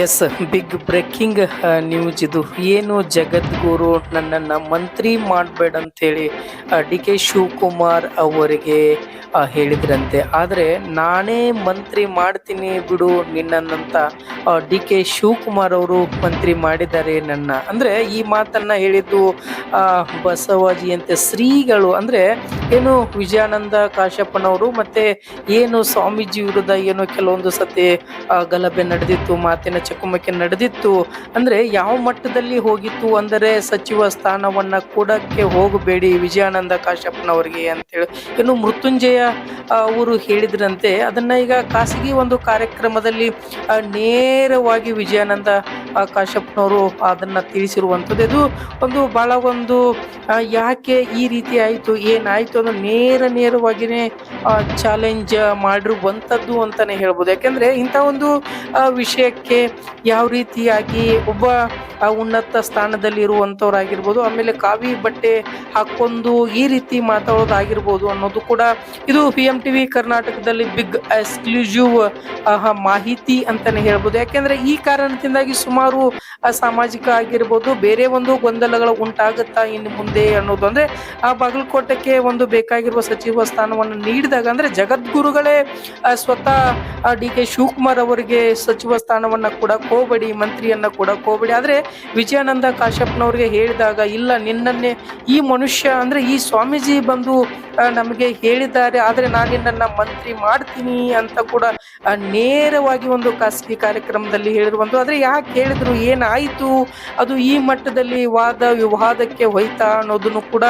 S, big breaking news ಇದು. ಏನು ಜಗದ್ಗುರು ನನ್ನನ್ನು ಮಂತ್ರಿ ಮಾಡಬೇಡ ಅಂತೇಳಿ ಡಿ ಕೆ ಶಿವಕುಮಾರ್ ಅವರಿಗೆ ಹೇಳಿದ್ರಂತೆ. ಆದರೆ ನಾನೇ ಮಂತ್ರಿ ಮಾಡ್ತೀನಿ ಬಿಡು ನಿನ್ನಂತ ಡಿ ಕೆ ಶಿವಕುಮಾರ್ ಅವರು ಮಂತ್ರಿ ಮಾಡಿದ್ದಾರೆ ನನ್ನ. ಅಂದರೆ ಈ ಮಾತನ್ನ ಹೇಳಿದ್ದು ಬಸವಾಜಿಯಂತೆ ಶ್ರೀಗಳು, ಅಂದರೆ ಏನು ವಿಜಯಾನಂದ ಕಾಶ್ಯಪ್ಪನವರು ಮತ್ತೆ ಏನು ಸ್ವಾಮೀಜಿ ವಿರುದ್ಧ ಏನು ಕೆಲವೊಂದು ಸತಿ ಗಲಭೆ ನಡೆದಿತ್ತು, ಮಾತಿನ ಚಕಮಕಿ ನಡೆದಿತ್ತು. ಅಂದ್ರೆ ಯಾವ ಮಟ್ಟದಲ್ಲಿ ಹೋಗಿತ್ತು ಅಂದರೆ ಸಚಿವ ಸ್ಥಾನವನ್ನ ಕೊಡಕ್ಕೆ ಹೋಗಬೇಡಿ ವಿಜಯಾನಂದ ಕಾಶ್ಯಪ್ಪನವರಿಗೆ ಅಂತೇಳಿ ಏನು ಮೃತ್ಯುಂಜಯ ಅವರು ಹೇಳಿದ್ರಂತೆ. ಅದನ್ನ ಈಗ ಖಾಸಗಿ ಒಂದು ಕಾರ್ಯಕ್ರಮದಲ್ಲಿ ನೇರವಾಗಿ ವಿಜಯಾನಂದ ಕಾಶ್ಯಪ್ಪನವರು ಅದನ್ನ ತಿಳಿಸಿರುವಂಥದ್ದು. ಇದು ಒಂದು ಬಹಳ ಒಂದು ಯಾಕೆ ಈ ರೀತಿ ಆಯಿತು, ಏನಾಯ್ತು ಅನ್ನೋ ನೇರವಾಗಿನೇ ಚಾಲೆಂಜ್ ಮಾಡಿರುವಂಥದ್ದು ಅಂತಾನೆ ಹೇಳ್ಬೋದು. ಯಾಕೆಂದ್ರೆ ಇಂಥ ಒಂದು ವಿಷಯಕ್ಕೆ ಯಾವ ರೀತಿಯಾಗಿ ಒಬ್ಬ ಉನ್ನತ ಸ್ಥಾನದಲ್ಲಿ ಇರುವಂಥವ್ರಾಗಿರ್ಬೋದು, ಆಮೇಲೆ ಕಾವಿ ಬಟ್ಟೆ ಹಾಕೊಂಡು ಈ ರೀತಿ ಮಾತಾಡೋದಾಗಿರ್ಬೋದು ಅನ್ನೋದು ಕೂಡ ಇದು PMTV ಕರ್ನಾಟಕದಲ್ಲಿ ಬಿಗ್ ಎಕ್ಸ್ಕ್ಲೂಸಿವ್ ಮಾಹಿತಿ ಅಂತಾನೆ ಹೇಳ್ಬೋದು. ಯಾಕೆಂದ್ರೆ ಈ ಕಾರಣದಿಂದಾಗಿ ಸುಮಾರು ಸಾಮಾಜಿಕ ಆಗಿರ್ಬೋದು ಬೇರೆ ಒಂದು ಗೊಂದಲಗಳು ಉಂಟಾಗುತ್ತಾ ಇನ್ನು ಮುಂದೆ ಅನ್ನೋದು. ಅಂದ್ರೆ ಆ ಬಾಗಲಕೋಟೆಗೆ ಒಂದು ಬೇಕಾಗಿರುವ ಸಚಿವ ಸ್ಥಾನವನ್ನು ನೀಡಿದಾಗ ಅಂದ್ರೆ ಜಗದ್ಗುರುಗಳೇ ಸ್ವತಃ ಡಿ ಕೆ ಶಿವಕುಮಾರ್ ಅವರಿಗೆ ಸಚಿವ ಸ್ಥಾನವನ್ನ ಕೊಡಕ್ ಹೋಗಬೇಡಿ, ಮಂತ್ರಿಯನ್ನ ಕೊಡಕ್ ಹೋಗಬೇಡಿ. ಆದ್ರೆ ವಿಜಯಾನಂದ ಕಾಶ್ಯಪ್ಪನವ್ರಿಗೆ ಹೇಳಿದಾಗ ಇಲ್ಲ, ನಿನ್ನನ್ನೇ ಈ ಮನುಷ್ಯ ಅಂದ್ರೆ ಈ ಸ್ವಾಮೀಜಿ ಬಂದು ನಮಗೆ ಹೇಳಿದ್ದಾರೆ, ಆದ್ರೆ ನಾನು ನಿನ್ನನ್ನ ಮಂತ್ರಿ ಮಾಡ್ತೀನಿ ಅಂತ ಕೂಡ ನೇರವಾಗಿ ಒಂದು ಖಾಸಗಿ ಕಾರ್ಯಕ್ರಮದಲ್ಲಿ ಹೇಳಿರುವಂತ. ಆದ್ರೆ ಯಾಕೆ ಹೇಳಿದ್ರು, ಏನಾಯ್ತು, ಅದು ಈ ಮಟ್ಟದಲ್ಲಿ ವಾದ ವಿವಾದಕ್ಕೆ ಹೋಯ್ತಾ ಅನ್ನೋದನ್ನು ಕೂಡ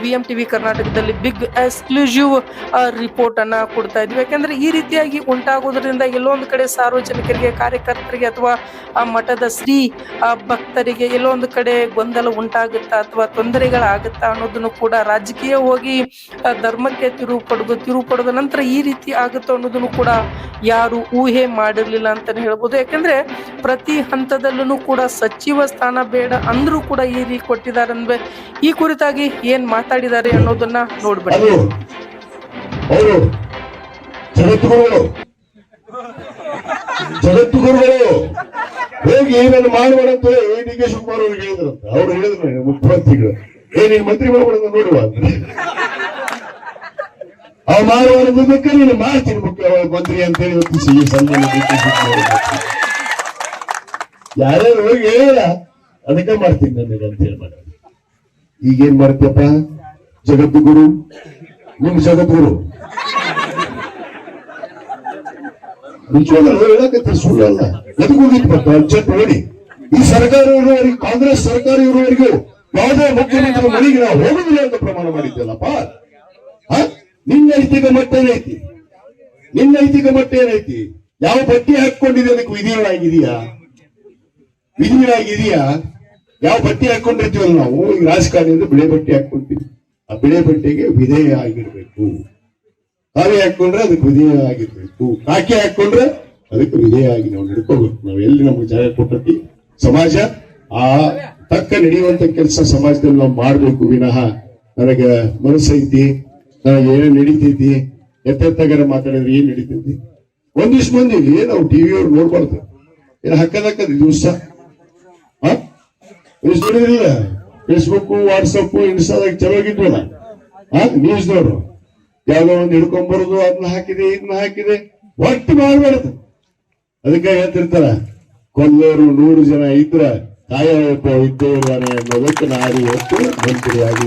VMTV ಕರ್ನಾಟಕದಲ್ಲಿ ಬಿಗ್ ಎಕ್ಸ್ಕ್ಲೂಸಿವ್ ರಿಪೋರ್ಟ್ ಅನ್ನ ಕೊಡ್ತಾ ಇದ್ವಿ. ಯಾಕಂದ್ರೆ ಈ ರೀತಿಯಾಗಿ ಉಂಟಾಗೋದ್ರಿಂದ ಎಲ್ಲೊಂದು ಕಡೆ ಸಾರ್ವಜನಿಕರಿಗೆ, ಕಾರ್ಯಕರ್ತರಿಗೆ ಅಥವಾ ಆ ಮಠದ ಶ್ರೀ ಭಕ್ತರಿಗೆ ಎಲ್ಲೊಂದು ಕಡೆ ಗೊಂದಲ ಉಂಟಾಗುತ್ತಾ ಅಥವಾ ತೊಂದರೆಗಳಾಗುತ್ತಾ ಅನ್ನೋದನ್ನು ಕೂಡ ರಾಜಕೀಯ ಹೋಗಿ ಧರ್ಮಕ್ಕೆ ತಿರುವು ಪಡೆದ ನಂತರ ಈ ರೀತಿ ಆಗುತ್ತೋ ಅನ್ನೋದನ್ನು ಕೂಡ ಯಾರು ಊಹೆ ಮಾಡಿರ್ಲಿಲ್ಲ ಅಂತಾನೆ ಹೇಳ್ಬೋದು. ಯಾಕಂದ್ರೆ ಪ್ರತಿ ಹಂತದಲ್ಲೂ ಕೂಡ ಸಚಿವ ಸ್ಥಾನ ಬೇಡ ಅಂದ್ರೂ ಕೂಡ ಈ ರೀತಿ ಕೊಟ್ಟಿದ್ದಾರೆ. ಅಂದ್ರೆ ಈ ಕುರಿತಾಗಿ ಏನ್ ಮಾತಾಡಿದ್ದಾರೆ ಅನ್ನೋದನ್ನ ನೋಡ್ಬೇಡಿ. ಜಗದ್ಗುರುಗಳು ಹೋಗಿ ಏನನ್ನು ಮಾಡುವ ಅಂತ ಡಿ ಕೆ ಶಿವಕುಮಾರ್ ಅವ್ರಿಗೆ ಹೇಳಿದ್ರಂತ. ಅವ್ರು ಹೇಳಿದ್ರು ಮುಖ್ಯಮಂತ್ರಿಗಳು, ನೀನ್ ಮಂತ್ರಿ ಮಾಡ್ಬೇಡ ನೋಡುವ ಅವ್ ಮಾಡುವ ನೀನು ಮಾಡ್ತೀನಿ ಮಂತ್ರಿ ಅಂತ ಹೇಳಿ ಯಾರ್ಯಾರು ಹೋಗಿ ಹೇಳಿಲ್ಲ, ಅದಕ್ಕೆ ಮಾಡ್ತೀನಿ ನನಗೆ ಅಂತ ಹೇಳಿ ಮಾಡ. ಈಗೇನ್ ಮಾಡ್ತೀಯಪ್ಪ ಜಗದ್ಗುರು, ನಿಮ್ ಜಗದ್ಗುರು ನಿಜವಾಗ್ಲೂ ಹೇಳಕತ್ತೆ, ಸುಳ್ಳಲ್ಲ. ಎದಕ್ಕೆ ಹೋಗಿತ್ತು ಅರ್ಜೆಂಟ್ ನೋಡಿ, ಈ ಸರ್ಕಾರ ಇರುವವರೆಗೆ, ಕಾಂಗ್ರೆಸ್ ಸರ್ಕಾರ ಇರುವವರೆಗೂ ಯಾವುದೇ ಮುಖ್ಯಮಂತ್ರಿ ಮನೆಗೆ ನಾವು ಹೋಗುದಿಲ್ಲ ಅಂತ ಪ್ರಮಾಣ ಮಾಡಿದ್ದಲ್ಲಪ್ಪ. ನಿನ್ನ ನೈತಿಕ ಮಟ್ಟ ಏನೈತಿ? ನಿನ್ನ ನೈತಿಕ ಮಟ್ಟ ಏನೈತಿ? ಯಾವ ಬಟ್ಟೆ ಹಾಕೊಂಡಿದೆ ಅದಕ್ಕೆ ವಿಧಿಗಳಾಗಿದೆಯಾ? ಯಾವ ಬಟ್ಟೆ ಹಾಕೊಂಡಿರ್ತೀವಲ್ಲ ನಾವು, ಈಗ ರಾಜಕಾರಣಿಯಿಂದ ಬಿಳೆ ಬಟ್ಟೆ ಹಾಕೊಂತೀವಿ, ಆ ಬಿಳೆ ಬಟ್ಟೆಗೆ ವಿಧೇಯ ಆಗಿರ್ಬೇಕು. ಕಾವಿ ಹಾಕೊಂಡ್ರೆ ಅದಕ್ಕೆ ವಿಧೇಯ ಆಗಿರ್ಬೇಕು, ಕಾಕಿ ಹಾಕೊಂಡ್ರೆ ಅದಕ್ಕೆ ವಿಧೇಯ ಆಗಿ ನಾವು ನಡ್ಕೋಬೇಕು. ನಾವು ಎಲ್ಲಿ ನಮ್ಗೆ ಜಾಗ ಕೊಟ್ಟತಿ ಸಮಾಜ ಆ ತಕ್ಕ ನಡೆಯುವಂತ ಕೆಲಸ ಸಮಾಜದಲ್ಲಿ ನಾವು ಮಾಡ್ಬೇಕು. ವಿನಃ ನನಗೆ ಮನಸ್ಸೈತಿ, ನನಗೆ ಏನೇ ನಡೀತೈತಿ, ಎತ್ತಾಗರ ಮಾತಾಡಿದ್ರೆ ಏನ್ ನಡೀತೈತಿ. ಒಂದಿಷ್ಟು ಮಂದಿ ನಾವು ಟಿವಿಯವ್ರು ನೋಡ್ಬಾರ್ದು, ಏನ್ ಹಾಕದಕ್ಕದ ದಿವಸ ನೋಡಿದ್ರಿಲ್ಲ, ಫೇಸ್ಬುಕ್, ವಾಟ್ಸಪ್, ಇನ್ಸ್ಟಾದಾಗ ಚಲೋಗಿದ್ವಲ್ಲ ನ್ಯೂಸ್ನವ್ರು ಯಾವ್ದೋ ಒಂದು ಹಿಡ್ಕೊಂಡ್ಬರುದು, ಅದನ್ನ ಹಾಕಿದೆ ಇದನ್ನ ಹಾಕಿದೆ, ಒಟ್ಟು ಮಾಡ್ಬಾರ್ದು. ಅದಕ್ಕೆ ಹೇಳ್ತಿರ್ತಾರ, ಕೊಲ್ಲೋರು 100 ಜನ ಇದ್ರ ಕಾಯಪ್ಪ ಇದ್ದೇವಾನೆ ಅನ್ನೋದಕ್ಕೆ ನಾನು ಇವತ್ತು ಮಂತ್ರಿಯಾಗಿ